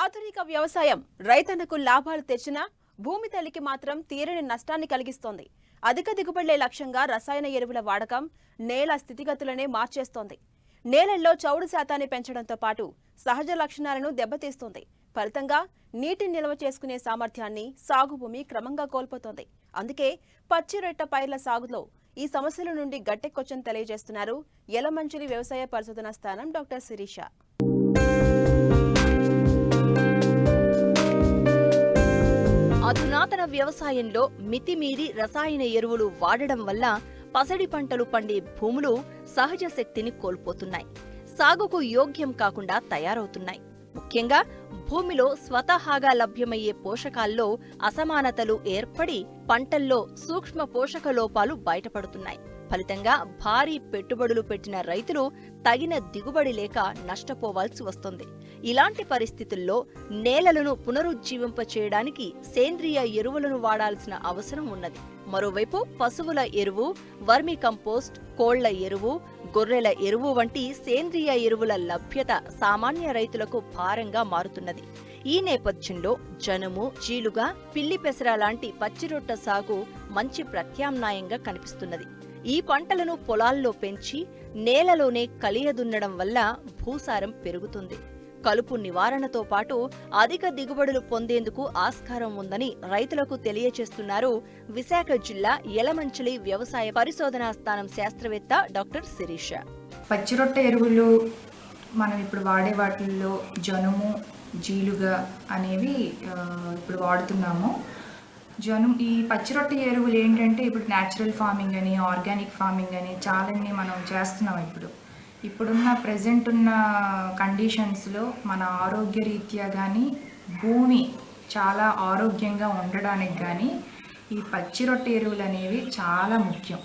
ఆధునిక వ్యవసాయం రైతన్నకు లాభాలు తెచ్చినా భూమి తల్లికి మాత్రం తీరని నష్టాన్ని కలిగిస్తోంది. అధిక దిగుబడులే లక్ష్యంగా రసాయన ఎరువుల వాడకం నేల స్థితిగతులనే మార్చేస్తోంది. నేలల్లో చౌడు శాతాన్ని పెంచడంతో పాటు సహజ లక్షణాలను దెబ్బతీస్తుంది. ఫలితంగా నీటిని నిల్వ చేసుకునే సామర్థ్యాన్ని సాగు భూమి క్రమంగా కోల్పోతోంది. అందుకే పచ్చి రొట్ట పైర్ల సాగులో ఈ సమస్యల నుండి గట్టెక్కొచ్చని తెలియజేస్తున్నారు యలమంచిలి వ్యవసాయ పరిశోధనా స్థానం డాక్టర్ శిరీష. అధునాతన వ్యవసాయంలో మితిమీరి రసాయన ఎరువులు వాడడం వల్ల పసడి పంటలు పండే భూములు సహజ శక్తిని కోల్పోతున్నాయి, సాగుకు యోగ్యం కాకుండా తయారవుతున్నాయి. ముఖ్యంగా భూమిలో స్వతహాగా లభ్యమయ్యే పోషకాల్లో అసమానతలు ఏర్పడి పంటల్లో సూక్ష్మ పోషక లోపాలు బయటపడుతున్నాయి. ఫలితంగా భారీ పెట్టుబడులు పెట్టిన రైతులు తగిన దిగుబడి లేక నష్టపోవాల్సి వస్తుంది. ఇలాంటి పరిస్థితుల్లో నేలలను పునరుజ్జీవింపచేయడానికి సేంద్రియ ఎరువులను వాడాల్సిన అవసరం ఉన్నది. మరోవైపు పశువుల ఎరువు, వర్మి కంపోస్ట్, కోళ్ల ఎరువు, గొర్రెల ఎరువు వంటి సేంద్రియ ఎరువుల లభ్యత సామాన్య రైతులకు భారంగా మారుతున్నది. ఈ నేపథ్యంలో జనుము, జీలుగా, పిల్లి పెసర లాంటి పచ్చిరొట్ట సాగు మంచి ప్రత్యామ్నాయంగా కనిపిస్తున్నది. ఈ పంటలను పొలాల్లో పెంచి నేలలోనే కలియదున్నడం వల్ల భూసారం పెరుగుతుంది. కలుపు నివారణతో పాటు అధిక దిగుబడులు పొందేందుకు ఆస్కారం ఉందని రైతులకు తెలియజేస్తున్నారు విశాఖ జిల్లా యలమంచిలి వ్యవసాయ పరిశోధనా స్థానం శాస్త్రవేత్త డాక్టర్ శిరీష. పచ్చిరొట్ట ఎరువులు మనం ఇప్పుడు వాడే వాటిల్లో జనుము, జీలుగా అనేవి ఇప్పుడు వాడుతున్నాము. ఈ పచ్చిరొట్ట ఎరువులు ఏంటంటే ఇప్పుడు న్యాచురల్ ఫార్మింగ్ అని, ఆర్గానిక్ ఫార్మింగ్ అని చాలాన్ని మనం చేస్తున్నాం. ఇప్పుడున్న ప్రజెంట్ ఉన్న కండిషన్స్లో మన ఆరోగ్య రీత్యా కానీ భూమి చాలా ఆరోగ్యంగా ఉండడానికి కానీ ఈ పచ్చిరొట్ట ఎరువులు అనేవి చాలా ముఖ్యం.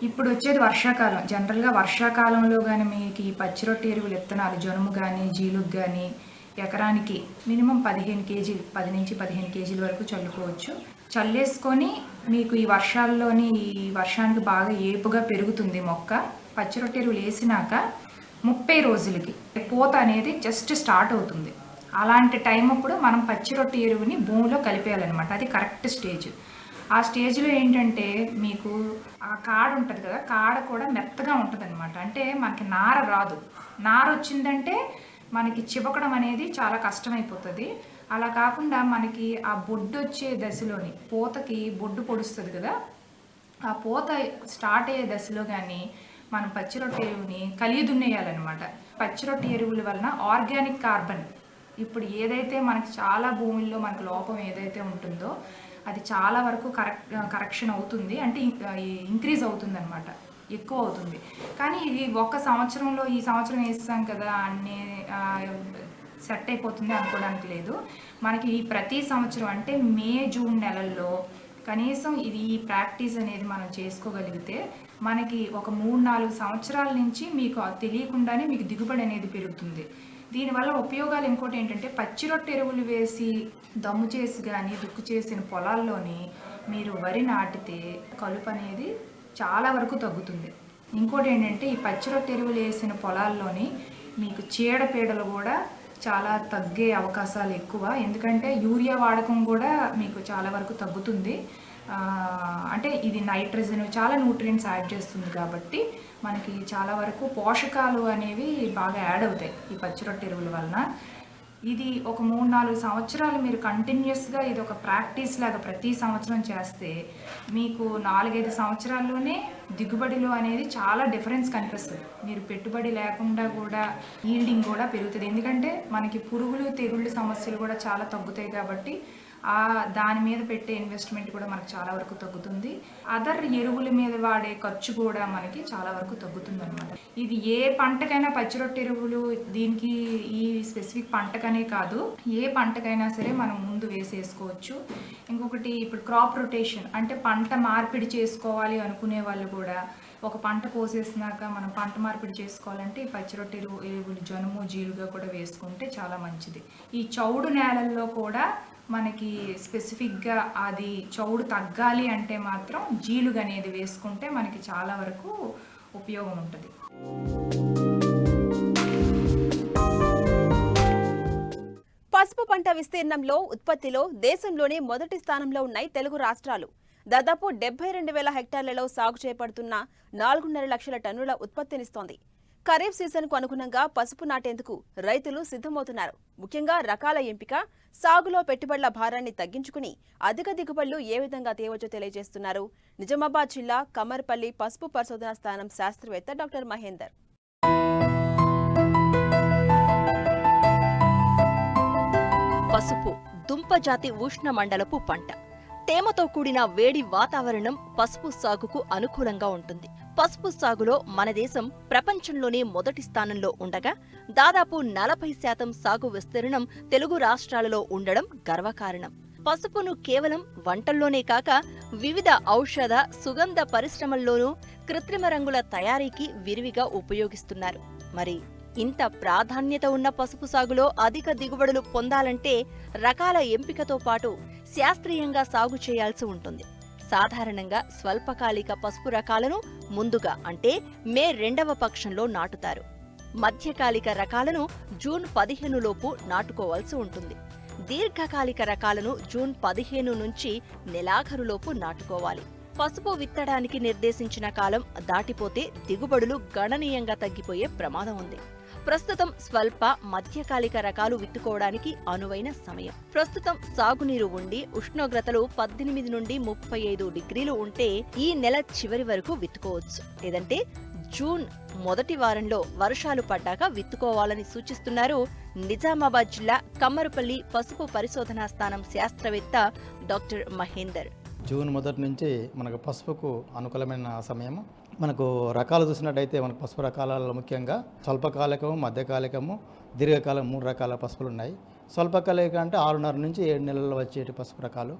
ఇప్పుడు వచ్చేది వర్షాకాలం. జనరల్గా వర్షాకాలంలో కానీ మీకు ఈ పచ్చిరొట్ట ఎరువులు విత్తనాలు జనుము కానీ జీలుగు కానీ ఎకరానికి మినిమం 15 కేజీలు, 10 నుంచి 15 కేజీల వరకు చల్లుకోవచ్చు. చల్లేసుకొని మీకు ఈ వర్షానికి బాగా ఏపుగా పెరుగుతుంది మొక్క. పచ్చిరొట్ట ఎరువులు వేసినాక 30 రోజులకి పూత అనేది జస్ట్ స్టార్ట్ అవుతుంది. అలాంటి టైం అప్పుడు మనం పచ్చిరొట్ట ఎరువుని భూమిలో కలిపేయాలన్నమాట. అది కరెక్ట్ స్టేజ్. ఆ స్టేజ్లో ఏంటంటే మీకు ఆ కాడ ఉంటుంది కదా, కాడ కూడా మెత్తగా ఉంటుంది అనమాట. అంటే మనకి నార రాదు. నార వచ్చిందంటే మనకి చివకడం అనేది చాలా కష్టమైపోతుంది. అలా కాకుండా మనకి ఆ బొడ్డు వచ్చే దశలోని పూతకి బొడ్డు పొడుస్తుంది కదా, ఆ పూత స్టార్ట్ అయ్యే దశలో కానీ మనం పచ్చిరొట్ట ఎరువుని కలియదున్నేయాలన్నమాట. పచ్చిరొట్ట ఎరువుల వలన ఆర్గానిక్ కార్బన్ ఇప్పుడు ఏదైతే మనకి చాలా భూముల్లో మనకు లోపం ఏదైతే ఉంటుందో అది చాలా వరకు కరెక్షన్ అవుతుంది. అంటే ఇంక్రీజ్ అవుతుంది అనమాట, ఎక్కువ అవుతుంది. కానీ ఇది ఒక సంవత్సరంలో ఈ సంవత్సరం వేస్తాం కదా అన్నీ సెట్ అయిపోతుంది అనుకోవడానికి లేదు. మనకి ప్రతి సంవత్సరం అంటే మే, జూన్ నెలల్లో కనీసం ఈ ప్రాక్టీస్ అనేది మనం చేసుకోగలిగితే మనకి ఒక 3-4 సంవత్సరాల నుంచి మీకు తెలియకుండానే మీకు దిగుబడి అనేది పెరుగుతుంది. దీనివల్ల ఉపయోగాలు ఇంకోటి ఏంటంటే పచ్చిరొట్ట ఎరువులు వేసి దమ్ము చేసి కానీ దుక్కు చేసిన పొలాల్లోని మీరు వరి నాటితే కలుపు అనేది చాలా వరకు తగ్గుతుంది. ఇంకోటి ఏంటంటే ఈ పచ్చిరొట్ట ఎరువులు వేసిన పొలాల్లోని మీకు చీడపీడలు కూడా చాలా తగ్గే అవకాశాలు ఎక్కువ. ఎందుకంటే యూరియా వాడకం కూడా మీకు చాలా వరకు తగ్గుతుంది. అంటే ఇది నైట్రోజన్ చాలా న్యూట్రియంట్స్ యాడ్ చేస్తుంది కాబట్టి మనకి చాలా వరకు పోషకాలు అనేవి బాగా యాడ్ అవుతాయి ఈ పచ్చిరొట్ట ఎరువుల వలన. ఇది ఒక 3-4 సంవత్సరాలు మీరు కంటిన్యూస్గా ఇది ఒక ప్రాక్టీస్ లాగా ప్రతి సంవత్సరం చేస్తే మీకు 4-5 సంవత్సరాల్లోనే దిగుబడిలో అనేది చాలా డిఫరెన్స్ కనిపిస్తుంది. మీరు పెట్టుబడి లేకుండా కూడా ఈల్డింగ్ కూడా పెరుగుతుంది. ఎందుకంటే మనకి పురుగులు, తెగుళ్ళు సమస్యలు కూడా చాలా తగ్గుతాయి కాబట్టి దాని మీద పెట్టే ఇన్వెస్ట్మెంట్ కూడా మనకు చాలా వరకు తగ్గుతుంది. అదర్ ఎరువుల మీద వాడే ఖర్చు కూడా మనకి చాలా వరకు తగ్గుతుంది అనమాట. ఇది ఏ పంటకైనా పచ్చిరొట్ట ఎరువులు దీనికి ఈ స్పెసిఫిక్ పంటకనే కాదు, ఏ పంటకైనా సరే మనం ముందు వేసేసుకోవచ్చు. ఇంకొకటి ఇప్పుడు క్రాప్ రొటేషన్ అంటే పంట మార్పిడి చేసుకోవాలి అనుకునే వాళ్ళు కూడా ఒక పంట కోసేసినాక మనం పంట మార్పిడి చేసుకోవాలంటే ఈ పచ్చిరొట్ట ఎరువులు జనుము, జీలుగా కూడా వేసుకుంటే చాలా మంచిది. ఈ చౌడు నేలల్లో కూడా మనకి స్పెసిఫిక్గా అది చౌడు తగ్గాలి అంటే మాత్రం జీలుగు అనేది వేసుకుంటే మనకి చాలా వరకు ఉపయోగం ఉంటుంది. పసుపు పంట విస్తీర్ణంలో ఉత్పత్తిలో దేశంలోనే మొదటి స్థానంలో ఉన్నాయి తెలుగు రాష్ట్రాలు. దాదాపు 72,000 హెక్టార్లలో సాగు చేపడుతున్న 4.5 లక్షల టన్నుల ఉత్పత్తినిస్తోంది. ఖరీఫ్ సీజన్కు అనుగుణంగా పసుపు నాటేందుకు రైతులు సిద్ధమవుతున్నారు. ముఖ్యంగా రకాల ఎంపిక, సాగులో పెట్టుబడుల భారాన్ని తగ్గించుకుని అధిక దిగుబడులు ఏ విధంగా తేవచ్చో తెలియజేస్తున్నారు నిజామాబాద్ జిల్లా కమ్మర్పల్లి పసుపు పరిశోధనా స్థానం శాస్త్రవేత్త డాక్టర్ మహేందర్. పసుపు దుంపజాతి ఉష్ణ మండలపు పంట. తేమతో కూడిన వేడి వాతావరణం పసుపు సాగుకు అనుకూలంగా ఉంటుంది. పసుపు సాగులో మన దేశం ప్రపంచంలోనే మొదటి స్థానంలో ఉండగా దాదాపు 40% సాగు విస్తీర్ణం తెలుగు రాష్ట్రాలలో ఉండడం గర్వకారణం. పసుపును కేవలం వంటల్లోనే కాక వివిధ ఔషధ, సుగంధ పరిశ్రమల్లోనూ కృత్రిమ రంగుల తయారీకి విరివిగా ఉపయోగిస్తున్నారు. మరి ఇంత ప్రాధాన్యత ఉన్న పసుపు సాగులో అధిక దిగుబడులు పొందాలంటే రకాల ఎంపికతో పాటు శాస్త్రీయంగా సాగు చేయాల్సి ఉంటుంది. సాధారణంగా స్వల్పకాలిక పసుపు రకాలను ముందుగా అంటే మే 2వ పక్షంలో నాటుతారు. మధ్యకాలిక రకాలను జూన్ 15 లోపు నాటుకోవాల్సి ఉంటుంది. దీర్ఘకాలిక రకాలను జూన్ 15 నుంచి నెలాఖరులోపు నాటుకోవాలి. పసుపు విత్తడానికి నిర్దేశించిన కాలం దాటిపోతే దిగుబడులు గణనీయంగా తగ్గిపోయే ప్రమాదం ఉంది. ప్రస్తుతం స్వల్ప, మధ్యకాలిక రకాలు విత్తుకోవడానికి అనువైన సమయం. ప్రస్తుతం సాగునీరు ఉండి ఉష్ణోగ్రతలు 18 నుండి 35 డిగ్రీలు ఉంటే ఈ నెల చివరి వరకు విత్తుకోవచ్చు. లేదంటే జూన్ మొదటి వారంలో వర్షాలు పడ్డాక విత్తుకోవాలని సూచిస్తున్నారు నిజామాబాద్ జిల్లా కమ్మరుపల్లి పసుపు పరిశోధనా స్థానం శాస్త్రవేత్త డాక్టర్ మహేందర్. జూన్ మొదటి నుంచి మనకు పసుపుకు అనుకూలమైన సమయము. మనకు రకాలు చూసినట్టయితే మనకు పసుపు రకాలలో ముఖ్యంగా స్వల్పకాలికము, మధ్యకాలికము, దీర్ఘకాలం 3 రకాల పసుపులు ఉన్నాయి. స్వల్పకాలిక అంటే 6.5 నుంచి 7 నెలల్లో వచ్చేటి పసుపు రకాలు.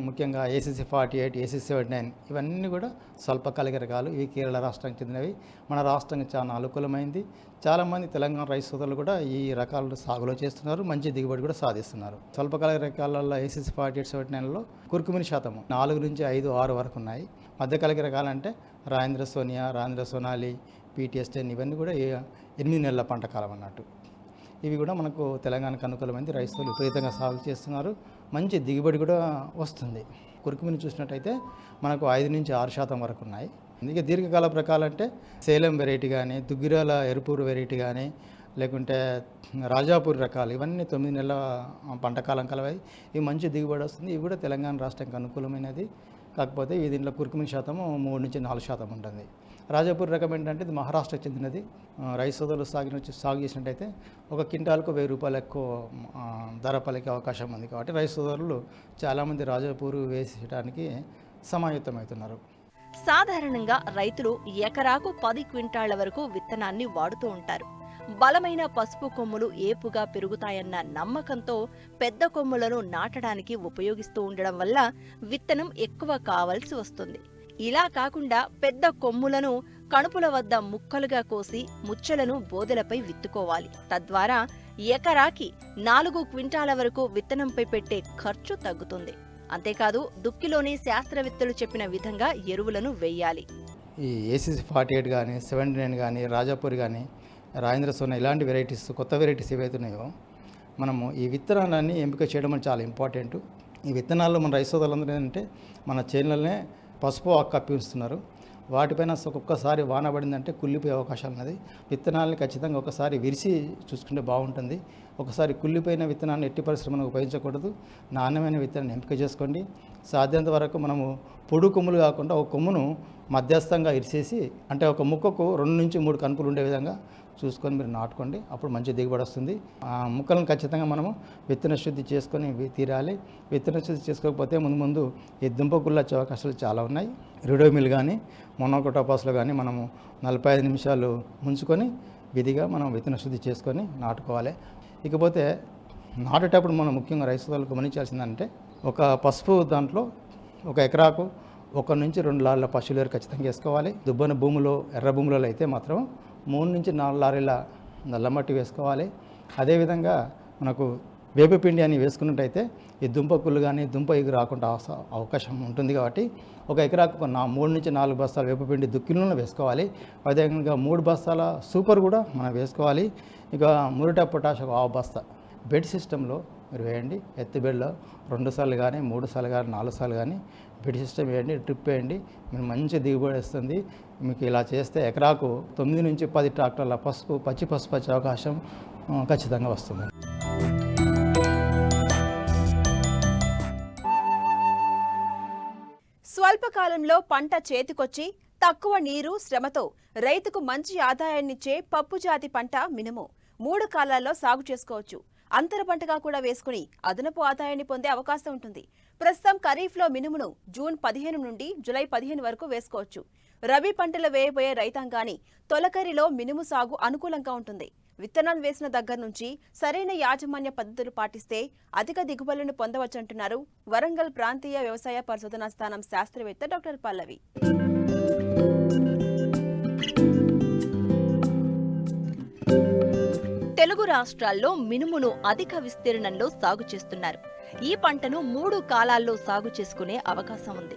ముఖ్యంగా ACC 48, ACC 79 ఇవన్నీ కూడా స్వల్పకాలిక రకాలు. ఇవి కేరళ రాష్ట్రానికి చెందినవి. మన రాష్ట్రానికి చాలా అనుకూలమైంది. చాలామంది తెలంగాణ రైతు సోదరులు కూడా ఈ రకాలను సాగులో చేస్తున్నారు, మంచి దిగుబడి కూడా సాధిస్తున్నారు. స్వల్పకాలిక రకాలలో ACC 48, 79లో కుర్కుమిని శాతం 4 నుంచి 5, 6 వరకు ఉన్నాయి. మధ్యకాలిక రకాలంటే రాజేంద్ర సోనియా, రాజేంద్ర సోనాలి, PTS 10 ఇవన్నీ కూడా 8 నెలల పంట కాలం అన్నట్టు. ఇవి కూడా మనకు తెలంగాణకు అనుకూలమైంది. రైతులు విపరీతంగా సాగు చేస్తున్నారు, మంచి దిగుబడి కూడా వస్తుంది. కురుకుమిని చూసినట్టయితే మనకు 5 నుంచి 6% వరకు ఉన్నాయి. అందుకే దీర్ఘకాల రకాలంటే సేలం వెరైటీ కానీ, దుగ్గిరాల ఎరుపూరు వెరైటీ కానీ, లేకుంటే రాజాపూర్ రకాలు ఇవన్నీ 9 నెలల పంటకాలం కలవాయి. ఇవి మంచి దిగుబడి వస్తుంది. ఇవి కూడా తెలంగాణ రాష్ట్రానికి అనుకూలమైనది. కాకపోతే ఈ దీంట్లో కురుకుమిని శాతం 3 నుంచి 4% ఉంటుంది. రాజాపూర్ రకం ఏంటంటే ఇది మహారాష్ట్రకు చెందినది. రైతు సోదరులు సాగు చేసినట్టయితే 1 క్వింటాల్కు 1000 రూపాయలు ఎక్కువ ధర పలికే అవకాశం ఉంది. కాబట్టి రైతు సోదరులు చాలామంది రాజాపూర్ వేసేయడానికి సమాయుత్తమవుతున్నారు. సాధారణంగా రైతులు ఎకరాకు 10 క్వింటాళ్ల వరకు విత్తనాన్ని వాడుతూ ఉంటారు. బలమైన పసుపు కొమ్ములు ఏపుగా పెరుగుతాయన్న నమ్మకంతో పెద్ద కొమ్ములను నాటడానికి ఉపయోగిస్తూ ఉండడం వల్ల విత్తనం ఎక్కువ కావాల్సి వస్తుంది. ఇలా కాకుండా పెద్ద కొమ్ములను కణుపుల వద్ద ముక్కలుగా కోసి ముచ్చెలను బోదెలపై విత్తుకోవాలి. తద్వారా ఎకరాకి 4 క్వింటాల వరకు విత్తనంపై పెట్టే ఖర్చు తగ్గుతుంది. అంతేకాదు దుక్కిలోని శాస్త్రవేత్తలు చెప్పిన విధంగా ఎరువులను వేయాలి. ఈ ACC 48 కానీ, 79 కానీ, రాజాపూర్ కానీ, రాజేంద్ర సోనా ఇలాంటి వెరైటీస్, కొత్త వెరైటీస్ ఏవైతున్నాయో మనము ఈ విత్తనాలన్నీ ఎంపిక చేయడం అని చాలా ఇంపార్టెంట్. ఈ విత్తనాల్లో మన రైతు సోదరులందరూ ఏంటంటే మన చేనులనే పసుపు ఆకు కప్పి ఉంచుతున్నారు. వాటిపైన ఒక్కొక్కసారి వాన పడిందంటే కుళ్ళిపోయే అవకాశాలు ఉన్నది. విత్తనాలని ఖచ్చితంగా ఒకసారి విరిచి చూసుకుంటే బాగుంటుంది. ఒకసారి కుళ్ళిపోయిన విత్తనాన్ని ఎట్టి పరిశ్రమను ఉపయోగించకూడదు. నాణ్యమైన విత్తనాన్ని ఎంపిక చేసుకోండి. సాధ్యంత వరకు మనము పొడు కొమ్ములు కాకుండా ఒక కొమ్మును మధ్యస్థంగా ఇరిసేసి, అంటే ఒక ముక్కకు 2 నుంచి 3 కనుపులు ఉండే విధంగా చూసుకొని మీరు నాటుకోండి. అప్పుడు మంచి దిగుబడి వస్తుంది. ఆ ముక్కలను ఖచ్చితంగా మనము విత్తన శుద్ధి చేసుకొని తీరాలి. విత్తన శుద్ధి చేసుకోకపోతే ముందు ఈ దుంపకుళ్ళు వచ్చే అవకాశాలు చాలా ఉన్నాయి. రిడోమిల్ కానీ, మొనోకోటోపాస్లో కానీ మనము 45 నిమిషాలు ముంచుకొని విధిగా మనం విత్తన శుద్ధి చేసుకొని నాటుకోవాలి. ఇకపోతే నాటేటప్పుడు మనం ముఖ్యంగా రైతు సోదరులు గమనించాల్సిందంటే ఒక పసుపు దాంట్లో 1 ఎకరాకు 1 నుంచి 2 లారీల పశువుల ఎరువు ఖచ్చితంగా వేసుకోవాలి. దుబ్బన భూములో, ఎర్ర భూములలో అయితే మాత్రం 3 నుంచి 4 లారీల నల్లమట్టి వేసుకోవాలి. అదేవిధంగా మనకు వేపపిండి అని వేసుకున్నట్టయితే ఈ దుంపకుళ్ళు కానీ దుంప ఎగురు రాకుండా అవకాశం ఉంటుంది. కాబట్టి 1 ఎకరాకు 3 నుంచి 4 బస్తాల వేపపిండి దుక్కిలను వేసుకోవాలి. అదేవిధంగా 3 బస్తాల సూపర్ కూడా మనం వేసుకోవాలి. ఇక మురిట పొటాష్ 1 బస్తా బెడ్ సిస్టంలో మీరు వేయండి. ఎత్తి బెడ్లో 2 సార్లు కానీ 3 సార్లు కానీ 4 సార్లు కానీ బెడ్ సిస్టమ్ వేయండి, డ్రిప్ వేయండి, మీరు మంచి దిగుబడి వస్తుంది. మీకు ఇలా చేస్తే ఎకరాకు 9 నుంచి 10 ట్రాక్టర్ల పచ్చి పసుపు వచ్చే అవకాశం ఖచ్చితంగా వస్తుంది. స్వల్పకాలంలో పంట చేతికొచ్చి తక్కువ నీరు శ్రమతో రైతుకు మంచి ఆదాయాన్నిచ్చే పప్పు జాతి పంట మినుము 3 కాలాల్లో సాగు చేసుకోవచ్చు. అంతర పంటగా కూడా వేసుకుని అదనపు ఆదాయాన్ని పొందే అవకాశం ఉంటుంది. ప్రస్తుతం ఖరీఫ్లో మినుమును జూన్ 15 నుండి జూలై 15 వరకు వేసుకోవచ్చు. రబీ పంటలు వేయబోయే రైతాంగాన్ని తొలకరిలో మినుము సాగు అనుకూలంగా ఉంటుంది. విత్తనాలు వేసిన దగ్గర నుంచి సరైన యాజమాన్య పద్ధతులు పాటిస్తే అధిక దిగుబడులను పొందవచ్చంటున్నారు వరంగల్ ప్రాంతీయ వ్యవసాయ పరిశోధనా స్థానం శాస్త్రవేత్త డాక్టర్ పల్లవి. తెలుగు రాష్ట్రాల్లో మినుమును అధిక విస్తీర్ణంలో సాగు చేస్తున్నారు. ఈ పంటను 3 కాలాల్లో సాగు చేసుకునే అవకాశం ఉంది.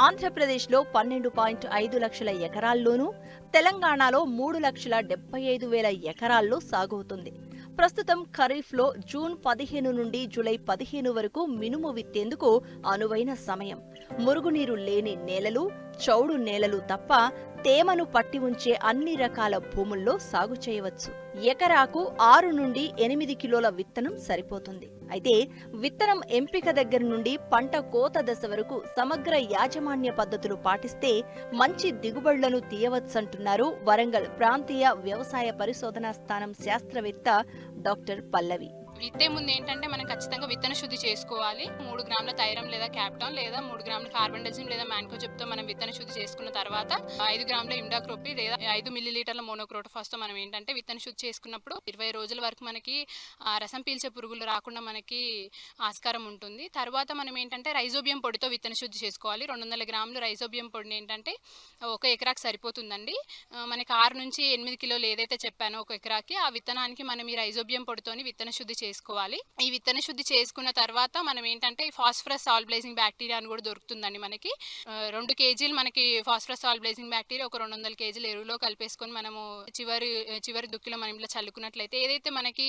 ఆంధ్రప్రదేశ్లో 12.5 లక్షల ఎకరాల్లోనూ, తెలంగాణలో 3,75,000 ఎకరాల్లో సాగవుతుంది. ప్రస్తుతం ఖరీఫ్లో జూన్ 15 నుండి జూలై 15 వరకు మినుము విత్తేందుకు అనువైన సమయం. మురుగునీరు లేని నేలలు, చౌడు నేలలు తప్ప తేమను పట్టి ఉంచే అన్ని రకాల భూముల్లో సాగు చేయవచ్చు. ఎకరాకు 6 నుండి 8 కిలోల విత్తనం సరిపోతుంది. అయితే విత్తనం ఎంపిక దగ్గర నుండి పంట కోత దశ వరకు సమగ్ర యాజమాన్య పద్ధతులు పాటిస్తే మంచి దిగుబడులను తీయవచ్చంటున్నారు వరంగల్ ప్రాంతీయ వ్యవసాయ పరిశోధనా స్థానం శాస్త్రవేత్త డాక్టర్ పల్లవి. విత్తే ముందు ఏంటంటే మనం ఖచ్చితంగా విత్తన శుద్ధి చేసుకోవాలి. 3 గ్రాముల థైరమ్ లేదా క్యాప్టాన్ లేదా 3 గ్రాముల కార్బండజిమ్ లేదా మ్యాన్కోజెబ్తో మనం విత్తన శుద్ధి చేసుకున్న తర్వాత 5 గ్రాముల ఇమ్డాక్రోపి లేదా 5 మిల్లీలీటర్ల మోనోక్రోటోఫాస్తో మనం ఏంటంటే విత్తన శుద్ధి చేసుకున్నప్పుడు 20 రోజుల వరకు మనకి రసం పీల్చే పురుగులు రాకుండా మనకి ఆస్కారం ఉంటుంది. తర్వాత మనం ఏంటంటే రైజోబియం పొడితో విత్తన శుద్ధి చేసుకోవాలి. 200 గ్రాములు రైజోబియం పొడిని ఏంటంటే 1 ఎకరాకి సరిపోతుందండి. మనకి 6 నుంచి 8 కిలోలు ఏదైతే చెప్పానో 1 ఎకరాకి, ఆ విత్తనానికి మనం ఈ రైజోబియం పొడితోని విత్తన శుద్ధి చేసుకోవాలి. ఈ విత్తన శుద్ధి చేసుకున్న తర్వాత మనం ఏంటంటే ఫాస్ఫరస్ సాల్బలైజింగ్ బ్యాక్టీరియా అని కూడా దొరుకుతుందండి మనకి. 2 కేజీలు మనకి ఫాస్ఫరస్ సాల్బలైజింగ్ బ్యాక్టీరియా ఒక 200 కేజీలు ఎరువులో కలిపేసుకొని మనము చివరి దుక్కిలో మనం ఇలా చల్లుకున్నట్లయితే ఏదైతే మనకి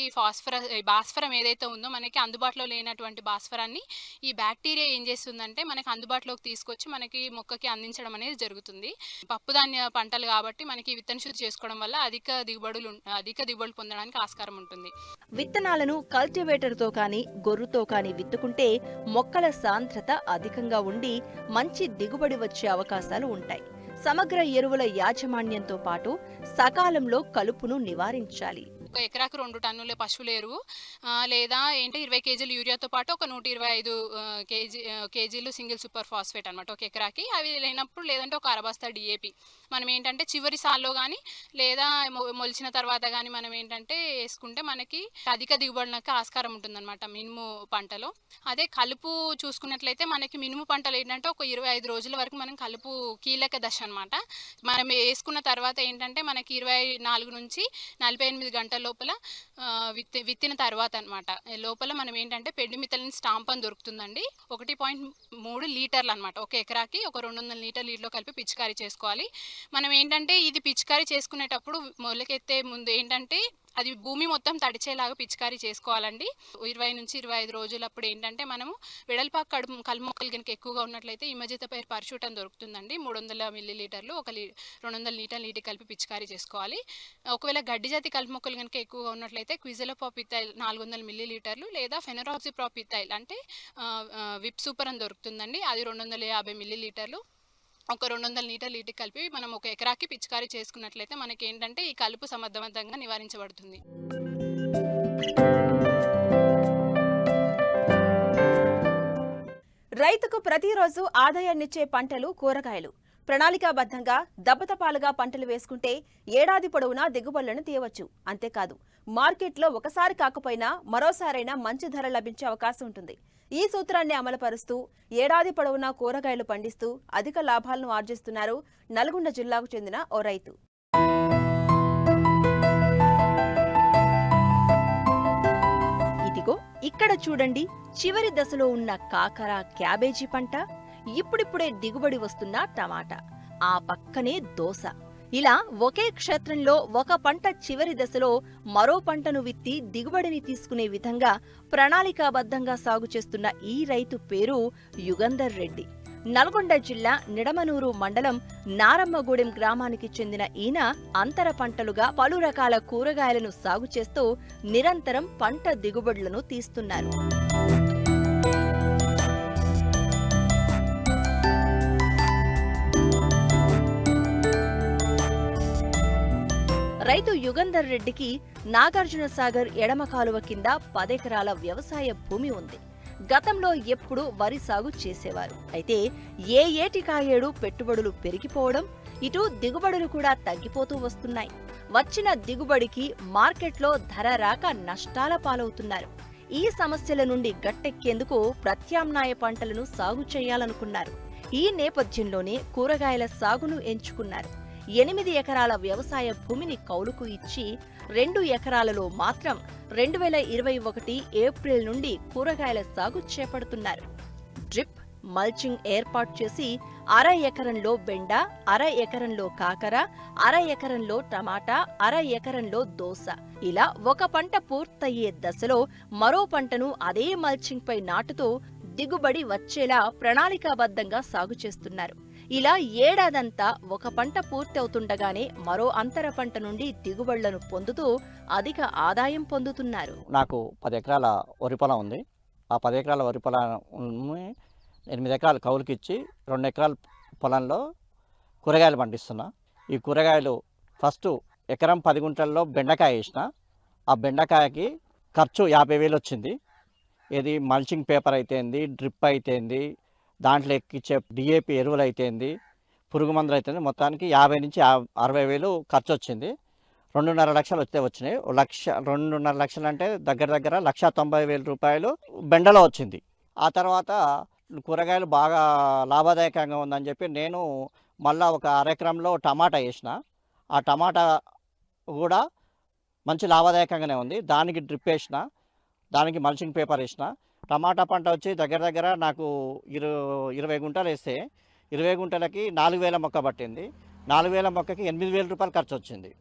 భాస్వరం ఏదైతే ఉందో మనకి అందుబాటులో లేనటువంటి భాస్వరాన్ని ఈ బ్యాక్టీరియా ఏం చేస్తుందంటే మనకి అందుబాటులోకి తీసుకొచ్చి మనకి మొక్కకి అందించడం అనేది జరుగుతుంది. పప్పుధాన్య పంటలు కాబట్టి మనకి విత్తన శుద్ధి చేసుకోవడం వల్ల అధిక దిగుబడులు పొందడానికి ఆస్కారం ఉంటుంది. విత్తనాలను కల్టివేటర్తో కానీ గొర్రుతో కానీ విత్తుకుంటే మొక్కల సాంద్రత అధికంగా ఉండి మంచి దిగుబడి వచ్చే అవకాశాలు ఉంటాయి. సమగ్ర ఎరువుల యాజమాన్యంతో పాటు సకాలంలో కలుపును నివారించాలి. ఒక ఎకరాకు 2 టన్నుల పశువుల ఎరువు లేదా 20 కేజీలు యూరియాతో పాటు ఒక 125 కేజీలు సింగిల్ సూపర్ ఫాస్ఫేట్ అనమాట ఒక ఎకరాకి. అవి లేనప్పుడు లేదంటే ఒక 1/2 బస్తా DAP మనం ఏంటంటే చివరి సాల్లో కానీ లేదా మొలిచిన తర్వాత కానీ మనం ఏంటంటే వేసుకుంటే మనకి అధిక దిగుబడులకు ఆస్కారం ఉంటుందన్నమాట మినుము పంటలో. అదే కలుపు చూసుకున్నట్లయితే మనకి మినుము పంటలు ఏంటంటే ఒక 25 రోజుల వరకు మనం కలుపు కీలక దశ అనమాట. మనం వేసుకున్న తర్వాత ఏంటంటే మనకి 24 నుంచి 48 గంటల లోపల విత్తిన తర్వాత అనమాట లోపల మనం ఏంటంటే పెండిమిథలిన్ స్టాంప్ అని దొరుకుతుందండి. 1.3 లీటర్లు అనమాట ఒక ఎకరాకి ఒక 200 లీటర్ నీటిలో కలిపి పిచికారీ చేసుకోవాలి. మనం ఏంటంటే ఇది పిచికారీ చేసుకునేటప్పుడు మొలకెత్తే ముందు ఏంటంటే అది భూమి మొత్తం తడిచేలాగా పిచికారీ చేసుకోవాలండి. 20 నుంచి 25 రోజులప్పుడు ఏంటంటే మనము వెడల్పాకు కలుపు మొక్కలు కనుక ఎక్కువగా ఉన్నట్లయితే ఇమజితపైర్ పర్షూట్ అని దొరుకుతుందండి. 300 మిల్లీలీటర్లు 200 లీటర్ నీటికి కలిపి పిచికారీ చేసుకోవాలి. ఒకవేళ గడ్డి జాతి కలుపు మొక్కలు కనుక ఎక్కువగా ఉన్నట్లయితే క్విజలోప్రోపిథైల్ 400 మిల్లీలీటర్లు లేదా ఫెనరాక్సిప్రోపిథైల్ అంటే విప్ సూపర్ అని దొరుకుతుందండి. అది 250 మిల్లీలీటర్లు ఒక 200 లీటర్ నీటికి కలిపి మనం ఒక ఎకరాకి పిచికారీ చేసుకున్నట్లయితే మనకి ఏంటంటే ఈ కలుపు సమర్థవంతంగా నివారించబడుతుంది. రైతుకు ప్రతిరోజు ఆదాయాన్నిచ్చే పంటలు కూరగాయలు. ప్రణాళికాబద్ధంగా దబ్బతపాలుగా పంటలు వేసుకుంటే ఏడాది పొడవునా దిగుబడులను తీయవచ్చు. అంతేకాదు మార్కెట్లో ఒకసారి కాకపోయినా మరోసారైనా మంచి ధర లభించే అవకాశం ఉంటుంది. ఈ సూత్రాన్ని అమలుపరుస్తూ ఏడాది పొడవునా కూరగాయలు పండిస్తూ అధిక లాభాలను ఆర్జిస్తున్నారు నల్గొండ జిల్లాకు చెందిన ఓ రైతు. ఇదిగో ఇక్కడ చూడండి, చివరి దశలో ఉన్న కాకర, క్యాబేజీ పంట, ఇప్పుడిప్పుడే దిగుబడి వస్తున్న టమాటా, ఆ పక్కనే దోస. ఇలా ఒకే క్షేత్రంలో ఒక పంట చివరి దశలో మరో పంటను విత్తి దిగుబడిని తీసుకునే విధంగా ప్రణాళికాబద్ధంగా సాగు చేస్తున్న ఈ రైతు పేరు యుగంధర్ రెడ్డి. నల్గొండ జిల్లా నిడమనూరు మండలం నారమ్మగూడెం గ్రామానికి చెందిన ఈయన అంతర పంటలుగా పలు రకాల కూరగాయలను సాగు చేస్తూ నిరంతరం పంట దిగుబడులను తీస్తున్నారు. రైతు యుగంధర్ రెడ్డికి నాగార్జున సాగర్ ఎడమ కాలువ కింద 10 ఎకరాల వ్యవసాయ భూమి ఉంది. గతంలో ఎప్పుడూ వరి సాగు చేసేవారు. అయితే ఏ ఏటికాయేడు పెట్టుబడులు పెరిగిపోవడం, ఇటు దిగుబడులు కూడా తగ్గిపోతూ వస్తున్నాయి. వచ్చిన దిగుబడికి మార్కెట్లో ధర రాక నష్టాల పాలవుతున్నారు. ఈ సమస్యల నుండి గట్టెక్కేందుకు ప్రత్యామ్నాయ పంటలను సాగు చేయాలనుకున్నారు. ఈ నేపథ్యంలోనే కూరగాయల సాగును ఎంచుకున్నారు. 8 ఎకరాల వ్యవసాయ భూమిని కౌలుకు ఇచ్చి 2 ఎకరాలలో మాత్రం 2021 ఏప్రిల్ నుండి కూరగాయల సాగు చేపడుతున్నారు. డ్రిప్, మల్చింగ్ ఏర్పాటు చేసి 1/2 ఎకరంలో బెండ, 1/2 ఎకరంలో కాకర, 1/2 ఎకరంలో టమాటా, 1/2 ఎకరంలో దోస, ఇలా ఒక పంట పూర్తయ్యే దశలో మరో పంటను అదే మల్చింగ్ పై నాటుతూ దిగుబడి వచ్చేలా ప్రణాళికాబద్ధంగా సాగు చేస్తున్నారు. ఇలా ఏడాదంతా ఒక పంట పూర్తి అవుతుండగానే మరో అంతర పంట నుండి దిగుబడులను పొందుతూ అధిక ఆదాయం పొందుతున్నారు. నాకు 10 ఎకరాల వరి పొలం ఉంది. ఆ 10 ఎకరాల వరి పొలాన్ని 8 ఎకరాలు కౌలుకిచ్చి 2 ఎకరాల పొలంలో కూరగాయలు పండిస్తున్నా. ఈ కూరగాయలు ఫస్ట్ ఎకరం 10 గుంటల్లో బెండకాయ వేసిన. ఆ బెండకాయకి ఖర్చు 50,000 వచ్చింది. ఏది మల్చింగ్ పేపర్ అయితేంది, డ్రిప్ అయితేంది, దాంట్లో ఎక్కిచ్చే డిఏపి ఎరువులు అయితేంది, పురుగు మందులు అయితేంది, మొత్తానికి 50 నుంచి 60,000 ఖర్చు వచ్చింది. 2.5 లక్షలు వచ్చినాయి. 2.5 లక్షలు అంటే దగ్గర 1,90,000 రూపాయలు బెండలో వచ్చింది. ఆ తర్వాత కూరగాయలు బాగా లాభదాయకంగా ఉందని చెప్పి నేను మళ్ళీ ఒక 1/2 ఎకరంలో టమాటా వేసిన. ఆ టమాటా కూడా మంచి లాభదాయకంగానే ఉంది. దానికి డ్రిప్ వేసిన, దానికి మల్చింగ్ పేపర్ వేసిన. టమాటా పంట వచ్చి దగ్గర నాకు 20 గుంటలు వేస్తే 20 గుంటలకి 4,000 మొక్క పట్టింది. 4,000 మొక్కకి 8,000 రూపాయలు ఖర్చు వచ్చింది.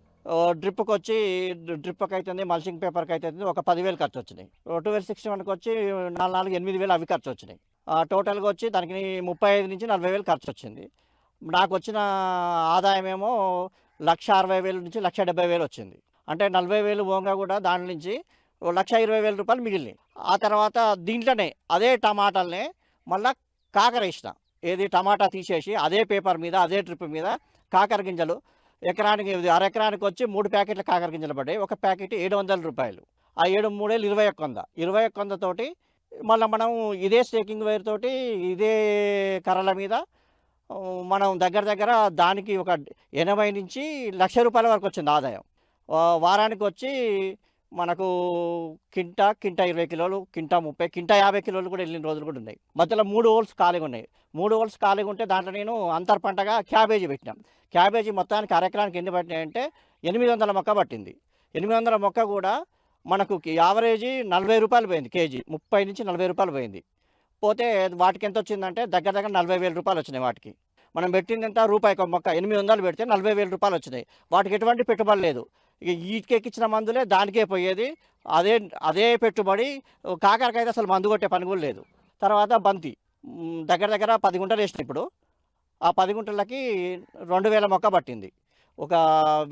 డ్రిప్కి వచ్చి డ్రిప్కి అవుతుంది, మల్చింగ్ పేపర్కి అవుతుంది ఒక 10,000 ఖర్చు వచ్చినాయి. 1261కి వచ్చి 8,000 అవి ఖర్చు వచ్చినాయి. టోటల్గా వచ్చి దానికి 35 నుంచి 40,000 ఖర్చు వచ్చింది. నాకు వచ్చిన ఆదాయం ఏమో 1,60,000 నుంచి 1,70,000 వచ్చింది. అంటే 40,000 పోగా కూడా దాని నుంచి 1,20,000 రూపాయలు మిగిలినాయి. ఆ తర్వాత దీంట్లోనే అదే టమాటాలనే మళ్ళీ కాకర వేసిన. ఏది టమాటా తీసేసి అదే పేపర్ మీద అదే ట్రిప్ మీద కాకర గింజలు ఎకరానికి 1/2 ఎకరానికి వచ్చి 3 ప్యాకెట్ల కాకర గింజలు పడ్డాయి. ఒక ప్యాకెట్ 700 రూపాయలు. ఆ 7 3 21,100 తోటి మళ్ళీ మనం ఇదే స్టేకింగ్ వైర్ తోటి ఇదే కర్రల మీద మనం దగ్గర దానికి ఒక 80 నుంచి 1,00,000 రూపాయల వరకు వచ్చింది ఆదాయం. వారానికి వచ్చి మనకు కింటా 20 కిలోలు, కింటా 30, కింటా 50 కిలోలు కూడా వెళ్ళిన రోజులు కూడా ఉన్నాయి. మధ్యలో 3 హోల్స్ ఖాళీగా ఉన్నాయి. 3 హోల్స్ ఖాళీగా ఉంటే దాంట్లో నేను అంతర్ పంటగా క్యాబేజీ పెట్టినాం. క్యాబేజీ మొత్తానికి 1/2 ఎకరానికి ఎన్ని పట్టినాయంటే 800 మొక్క పట్టింది. 800 మొక్క కూడా మనకు యావరేజీ 40 రూపాయలు పోయింది కేజీ. 30 నుంచి 40 రూపాయలు పోయింది. పోతే వాటికి ఎంత వచ్చిందంటే దగ్గర 40,000 రూపాయలు వచ్చినాయి. వాటికి మనం పెట్టింది ఎంత రూపాయికి మొక్క 800 పెడితే 40,000 రూపాయలు వచ్చినాయి. వాటికి ఎటువంటి పెట్టుబడి లేదు. ఇక వీటికెక్కించిన మందులే దానికే పోయేది. అదే పెట్టుబడి. కాకరకైతే అసలు మందు కొట్టే పని కూడా లేదు. తర్వాత బంతి దగ్గర 10 గుంటలు వేసిన. ఇప్పుడు ఆ 10 గుంటలకి 2,000 మొక్క పట్టింది. ఒక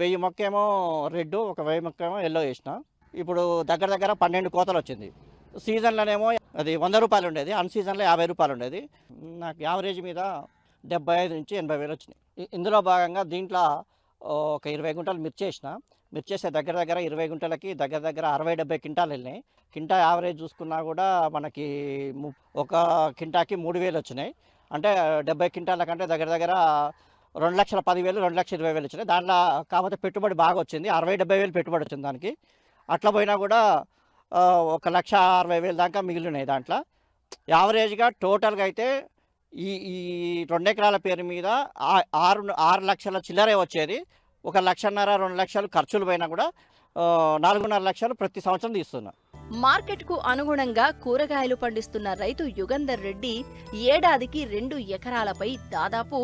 1000 మొక్క ఏమో రెడ్, ఒక 1000 మొక్క ఏమో ఎల్లో వేసిన. ఇప్పుడు దగ్గర 12 కోతలు వచ్చింది. సీజన్లోనేమో అది 100 రూపాయలు ఉండేది, అన్ సీజన్లో 50 రూపాయలు ఉండేది. నాకు యావరేజ్ మీద 75 నుంచి 80,000 వచ్చినాయి. ఇందులో భాగంగా దీంట్లో ఒక 20 గుంటలు మిర్చి వేసిన. మిర్చి వేస్తే దగ్గర 20 గుంటలకి దగ్గర 60-70 క్వింటాలు వెళ్ళినాయి. కింటా యావరేజ్ చూసుకున్నా కూడా మనకి ఒక కింటాకి 3,000 వచ్చినాయి. అంటే 70 క్వింటాల కంటే దగ్గర 2,10,000, 2,20,000 వచ్చినాయి. దాంట్లో కాకపోతే పెట్టుబడి బాగా వచ్చింది. 60-70,000 పెట్టుబడి వచ్చింది దానికి. అట్లా పోయినా కూడా 1,60,000 దాకా మిగిలినాయి. దాంట్లో యావరేజ్గా టోటల్గా అయితే ఈ 2 ఎకరాల పేరు మీద 6 లక్షల చిల్లరే వచ్చేది. 1,50,000, 2 లక్షలు ఖర్చులు పోయినా కూడా 4.5 లక్షలు ప్రతి సంవత్సరం తీస్తున్నా. మార్కెట్కు అనుగుణంగా కూరగాయలు పండిస్తున్న రైతు యుగంధర్ రెడ్డి ఏడాదికి 2 ఎకరాలపై దాదాపు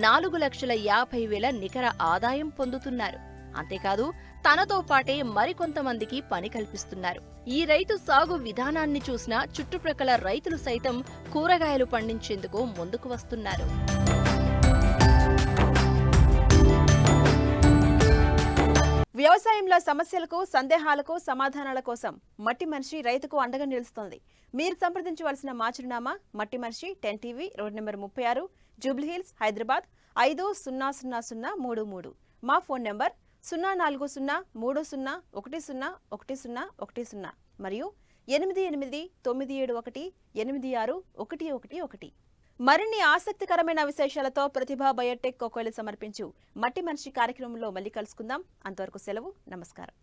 4,50,000 నికర ఆదాయం పొందుతున్నారు. అంతేకాదు తనతో పాటే మరికొంతమందికి పని కల్పిస్తున్నారు. ఈ రైతు సాగు విధానాన్ని చూసిన చుట్టుప్రక్కల రైతులు సైతం కూరగాయలు పండించేందుకు ముందుకు వస్తున్నారు. వ్యవసాయంలో సమస్యలకు, సందేహాలకు సమాధానాల కోసం మట్టి మనిషి రైతుకు అండగా నిలుస్తోంది. మీరు సంప్రదించవలసిన మా చిరునామా మట్టి మనిషి 10 TV, road number 36, Jubilee Hills, Hyderabad 500033. మా ఫోన్ నెంబర్ 0403010110 మరియు 8897186111. మరిన్ని ఆసక్తికరమైన విశేషాలతో ప్రతిభా బయోటెక్ కోకోయిలు సమర్పించు మట్టి మనిషి కార్యక్రమంలో మళ్ళీ కలుసుకుందాం. అంతవరకు సెలవు, నమస్కారం.